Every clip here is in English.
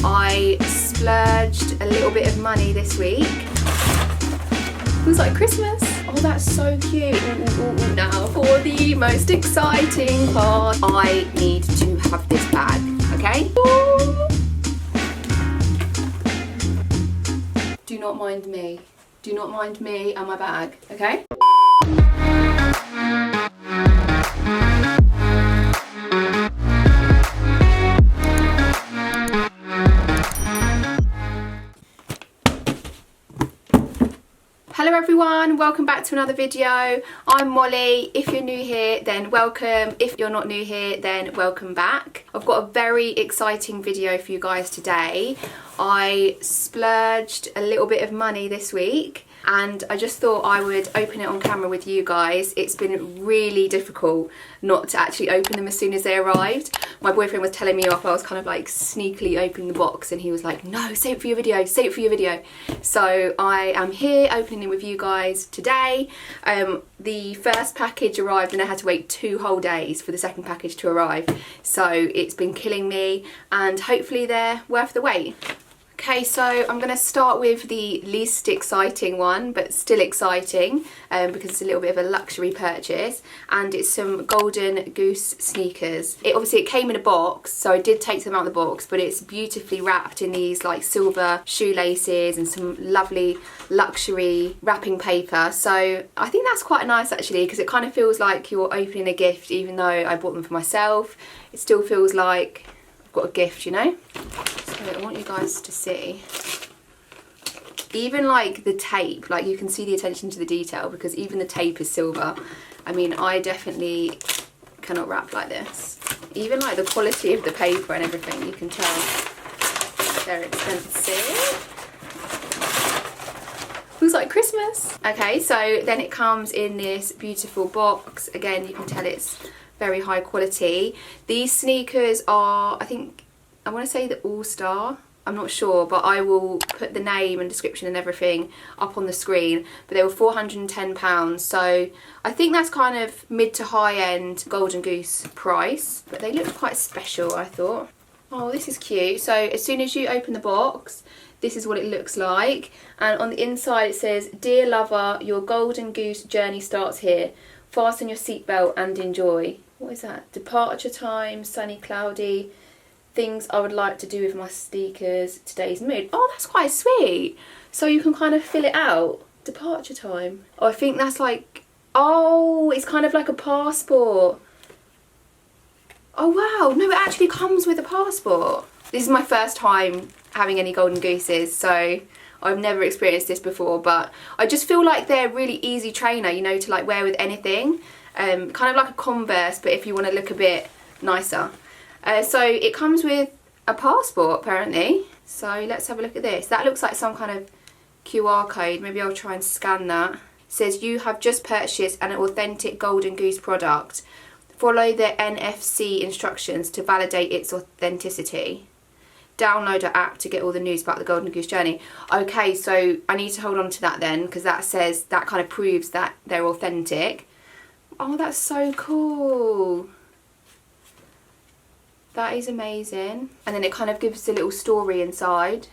I splurged a little bit of money this week. Feels like Christmas. Oh, that's so cute. Now for the most exciting part. I need to have this bag, okay? Ooh. Do not mind me. Do not mind me and my bag, okay? Hello everyone, welcome back to another video. I'm Molly. If you're new here, then welcome. If you're not new here, then welcome back. I've got a very exciting video for you guys today. I splurged a little bit of money this week and I just thought I would open it on camera with you guys. It's been really difficult not to actually open them as soon as they arrived. My boyfriend was telling me off. I was kind of like sneakily opening the box and he was like, no, save it for your video, save it for your video. So I am here opening it with you guys today. The first package arrived and I had to wait 2 whole days for the second package to arrive. So it's been killing me and hopefully they're worth the wait. Okay, so I'm going to start with the least exciting one, but still exciting because it's a little bit of a luxury purchase, and it's some Golden Goose sneakers. Obviously it came in a box, so I did take them out of the box, but it's beautifully wrapped in these like silver shoelaces and some lovely luxury wrapping paper. So I think that's quite nice actually, because it kind of feels like you're opening a gift. Even though I bought them for myself, it still feels like I've got a gift, you know? So I want you guys to see. Even like the tape, like you can see the attention to the detail because even the tape is silver. I mean, I definitely cannot wrap like this. Even like the quality of the paper and everything, you can tell they're expensive. Feels like Christmas. Okay, so then it comes in this beautiful box. Again, you can tell it's very high quality. These sneakers are, I want to say the All-Star. I'm not sure, but I will put the name and description and everything up on the screen. But they were £410, so I think that's kind of mid to high end Golden Goose price. But they look quite special, I thought. Oh, this is cute. So as soon as you open the box, this is what it looks like. And on the inside it says, "Dear lover, your Golden Goose journey starts here. Fasten your seatbelt and enjoy." What is that? Departure time, sunny, cloudy. Things I would like to do with my sneakers, today's mood. Oh, that's quite sweet. So you can kind of fill it out. Departure time. Oh, I think that's like, oh, it's kind of like a passport. Oh wow, no, it actually comes with a passport. This is my first time having any Golden Gooses, so I've never experienced this before, but I just feel like they're really easy trainer, you know, to like wear with anything. Kind of like a Converse, but if you want to look a bit nicer. So it comes with a passport apparently. So let's have a look at this. That looks like some kind of QR code. Maybe I'll try and scan that. It says you have just purchased an authentic Golden Goose product. Follow the NFC instructions to validate its authenticity. Download our app to get all the news about the Golden Goose journey. Okay, so I need to hold on to that then, because that says, that kind of proves that they're authentic. Oh, that's so cool. That is amazing. And then it kind of gives a little story inside.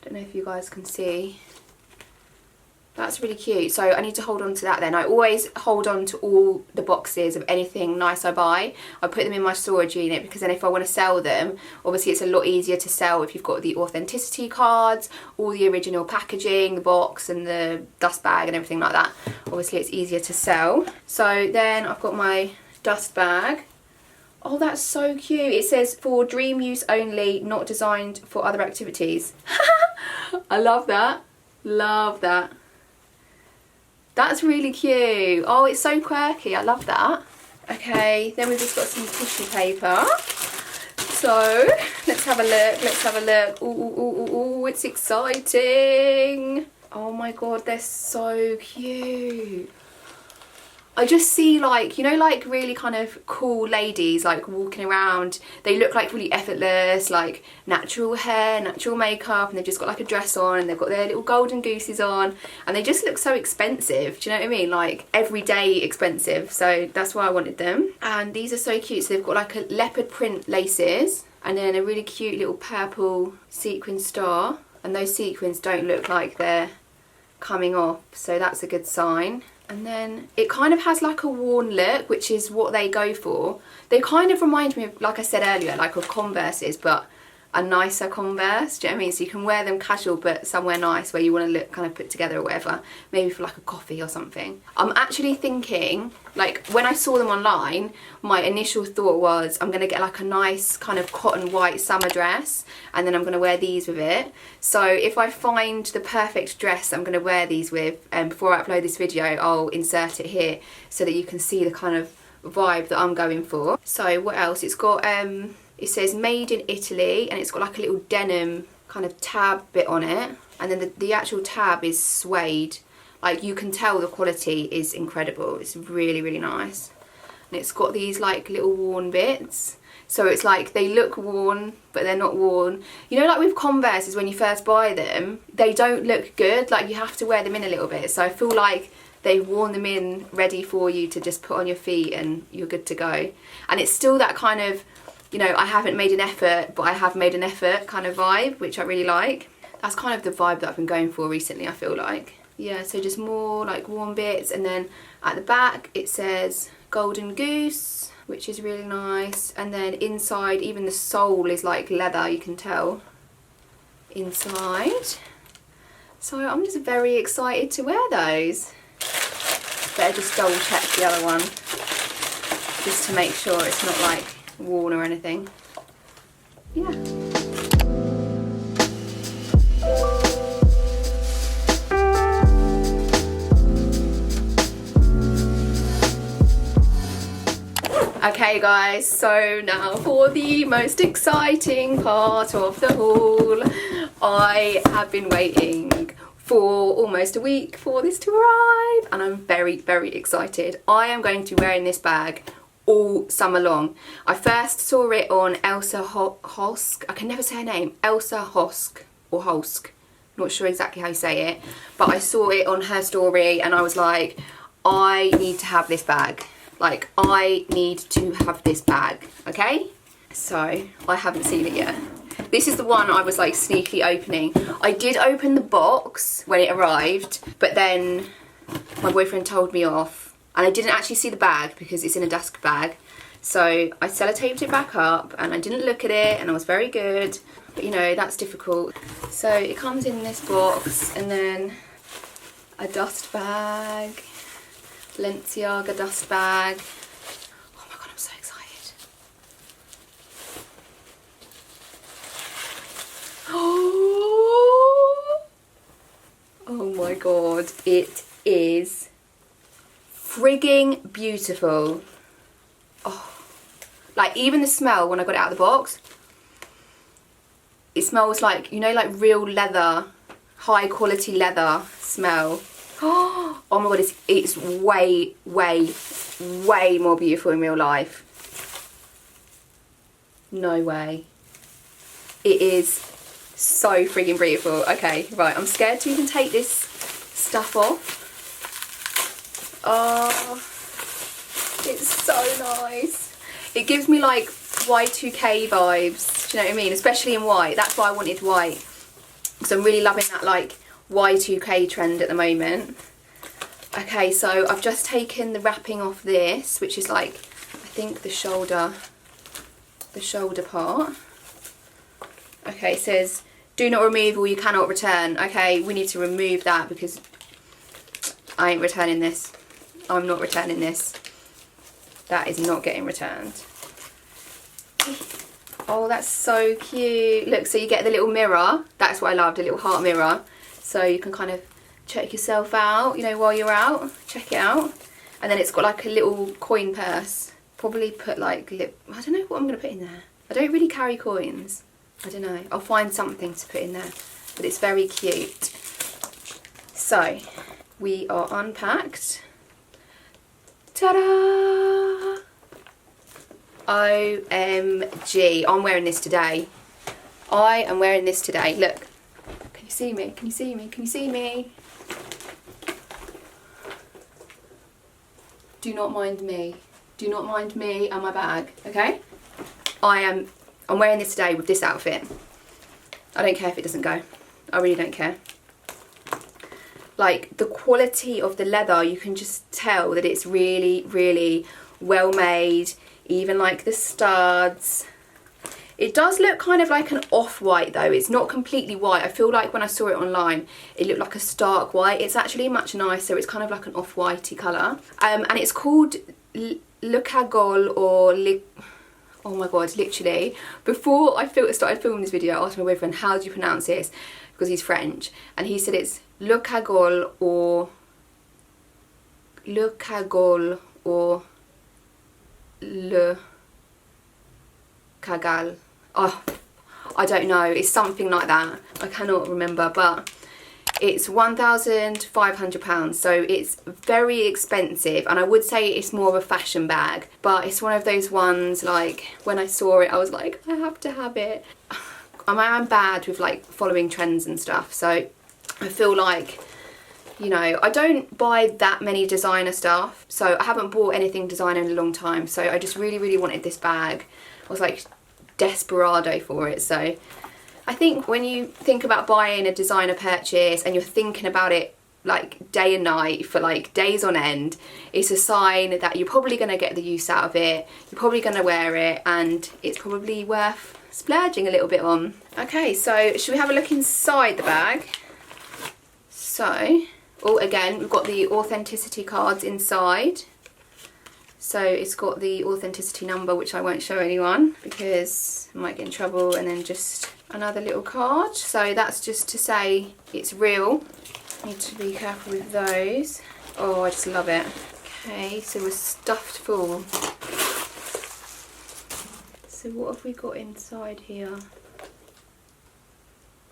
Don't know if you guys can see. That's really cute. So I need to hold on to that then. I always hold on to all the boxes of anything nice I buy. I put them in my storage unit because then if I want to sell them, obviously it's a lot easier to sell if you've got the authenticity cards, all the original packaging, the box and the dust bag and everything like that. Obviously it's easier to sell. So then I've got my dust bag. Oh, that's so cute. It says for dream use only, not designed for other activities. I love that. Love that. That's really cute. Oh, it's so quirky. I love that. Okay, then we've just got some tissue paper. So, let's have a look. Let's have a look. Ooh, ooh, ooh, ooh, ooh, it's exciting. Oh my god, they're so cute. I just see like, you know, like really kind of cool ladies like walking around. They look like really effortless, like natural hair, natural makeup, and they've just got like a dress on and they've got their little Golden Gooses on and they just look so expensive. Do you know what I mean? Like everyday expensive. So that's why I wanted them. And these are so cute. So they've got like a leopard print laces. and then a really cute little purple sequin star, and those sequins don't look like they're coming off, so that's a good sign. And then it kind of has like a worn look, which is what they go for. They kind of remind me of, like I said earlier, like of Converses, but a nicer Converse. Do you know what I mean? So you can wear them casual, but somewhere nice where you want to look kind of put together or whatever. Maybe for like a coffee or something. I'm actually thinking, like when I saw them online, my initial thought was I'm going to get like a nice kind of cotton white summer dress, and then I'm going to wear these with it. So if I find the perfect dress I'm going to wear these with, and before I upload this video, I'll insert it here so that you can see the kind of vibe that I'm going for. So what else? It's got it says made in Italy, and it's got like a little denim kind of tab bit on it, and then the actual tab is suede. Like you can tell the quality is incredible. It's really, really nice. And it's got these like little worn bits, so it's like they look worn but they're not worn. You know, like with Converses, when you first buy them, they don't look good, like you have to wear them in a little bit. So I feel like they've worn them in ready for you to just put on your feet and you're good to go. And it's still that kind of, you know, I haven't made an effort, but I have made an effort kind of vibe, which I really like. That's kind of the vibe that I've been going for recently, I feel like. Yeah, so just more like worn bits, and then at the back it says Golden Goose, which is really nice. And then inside, even the sole is like leather, you can tell inside. So I'm just very excited to wear those. Better just double check the other one, just to make sure it's not like worn or anything. Yeah. Okay guys, so now for the most exciting part of the haul. I have been waiting for almost a week for this to arrive, and I'm very, very excited. I am going to be wearing this bag all summer long. I first saw it on Elsa Hosk. I can never say her name. Elsa Hosk or Holsk. Not sure exactly how you say it, but I saw it on her story and I was like, I need to have this bag. Like, I need to have this bag, okay? So, I haven't seen it yet. This is the one I was like sneakily opening. I did open the box when it arrived, but then my boyfriend told me off, and I didn't actually see the bag because it's in a dust bag. So I sellotaped it back up and I didn't look at it, and I was very good, but you know, that's difficult. So it comes in this box, and then a dust bag, Balenciaga dust bag. Oh my god, I'm so excited. Oh my god, it is frigging beautiful. Oh, like even the smell when I got it out of the box, it smells like, you know, like real leather, high quality leather smell. Oh my god, it's way, way, way more beautiful in real life. No way. It is so freaking beautiful. Okay, right, I'm scared to even take this stuff off. Oh, it's so nice. It gives me like Y2K vibes, do you know what I mean? Especially in white. That's why I wanted white, because I'm really loving that like Y2K trend at the moment. Okay, so I've just taken the wrapping off this, which is like, I think the shoulder part. Okay, it says do not remove or you cannot return. Okay, we need to remove that because I ain't returning this. I'm not returning this. That is not getting returned. Oh, that's so cute. Look, so you get the little mirror. That's what I loved, a little heart mirror. So you can kind of check yourself out, you know, while you're out. Check it out. And then it's got like a little coin purse. Probably put like, I don't know what I'm going to put in there. I don't really carry coins. I don't know. I'll find something to put in there. But it's very cute. So, we are unpacked. Ta-da! OMG. I'm wearing this today. I am wearing this today. Look. Can you see me? Can you see me? Can you see me? Do not mind me. Do not mind me and my bag, okay? I'm I'm wearing this today with this outfit. I don't care if it doesn't go. I really don't care. Like, the quality of the leather, you can just tell that it's really, really well made. Even like the studs. It does look kind of like an off-white though. It's not completely white. I feel like when I saw it online, it looked like a stark white. It's actually much nicer. It's kind of like an off-whitey colour. And it's called Le Cagole or oh my god, literally. Before I started filming this video, I asked my boyfriend, how do you pronounce this? Because he's French. And he said it's Le Cagole or Le Cagole or Le Cagole. Oh, I don't know. It's something like that. I cannot remember, but it's £1,500, so it's very expensive, and I would say it's more of a fashion bag, but it's one of those ones, like, when I saw it I was like, I have to have it. I'm bad with like following trends and stuff, so I feel like, you know, I don't buy that many designer stuff, so I haven't bought anything designer in a long time, so I just really, really wanted this bag. I was like desperado for it. So I think when you think about buying a designer purchase and you're thinking about it like day and night for like days on end, it's a sign that you're probably going to get the use out of it, you're probably going to wear it, and it's probably worth splurging a little bit on. Okay, so should we have a look inside the bag? So, oh, again, we've got the authenticity cards inside. So it's got the authenticity number, which I won't show anyone because I might get in trouble, and then just another little card. So that's just to say it's real. Need to be careful with those. Oh, I just love it. Okay, so we're stuffed full. So what have we got inside here?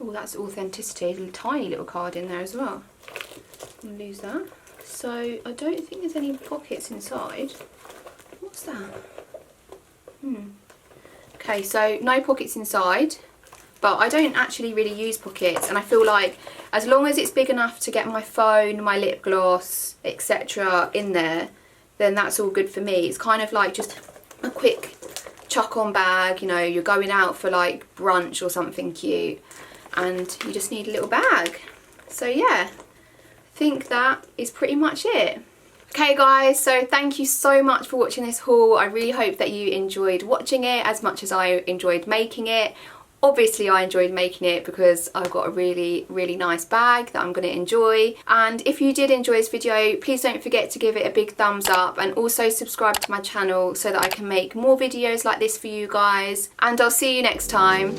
Oh, that's authenticity. There's a tiny little card in there as well. I'm gonna lose that. So I don't think there's any pockets inside. What's that? Okay, so no pockets inside, but I don't actually really use pockets, and I feel like as long as it's big enough to get my phone, my lip gloss, etc. in there, then that's all good for me. It's kind of like just a quick chuck on bag, you know, you're going out for like brunch or something cute and you just need a little bag. So yeah, I think that is pretty much it. Okay guys, so thank you so much for watching this haul. I really hope that you enjoyed watching it as much as I enjoyed making it. Obviously I enjoyed making it because I've got a really, really nice bag that I'm going to enjoy. And if you did enjoy this video, please don't forget to give it a big thumbs up, and also subscribe to my channel so that I can make more videos like this for you guys. And I'll see you next time.